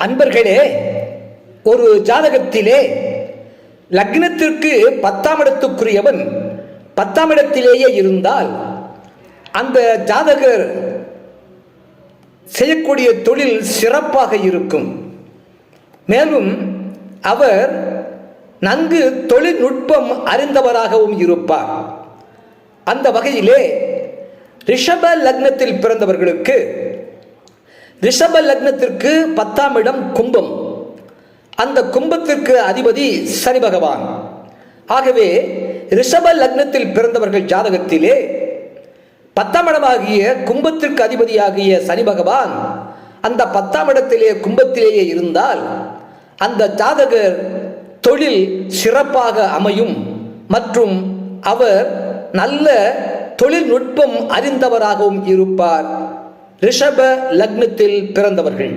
அன்பர்களே, ஒரு ஜாதகத்திலே லக்னத்திற்கு 10ஆம் இடத்துக்குரியவன் 10ஆம் இடத்திலேயே இருந்தால் அந்த ஜாதகர் செய்யக்கூடிய தொழில் சிறப்பாக இருக்கும். மேலும் அவர் நன்கு தொழில்நுட்பம் அறிந்தவராகவும் இருப்பார். அந்த வகையிலே ரிஷப லக்னத்தில் பிறந்தவர்களுக்கு ரிஷப லக்னத்திற்கு 10ஆம் இடம் கும்பம். அந்த கும்பத்திற்கு அதிபதி சனி பகவான். ஆகவே ரிஷப லக்னத்தில் பிறந்தவர்கள் ஜாதகத்திலே 10ஆம் இடமாகிய கும்பத்திற்கு அதிபதியாகிய சனி பகவான் அந்த 10ஆம் இடத்திலே கும்பத்திலேயே இருந்தால் அந்த ஜாதகர் தொழில் சிறப்பாக அமையும் மற்றும் அவர் நல்ல தொழில்நுட்பம் அறிந்தவராகவும் இருப்பார். ரிஷப லக்னத்தில் பிறந்தவர்கள்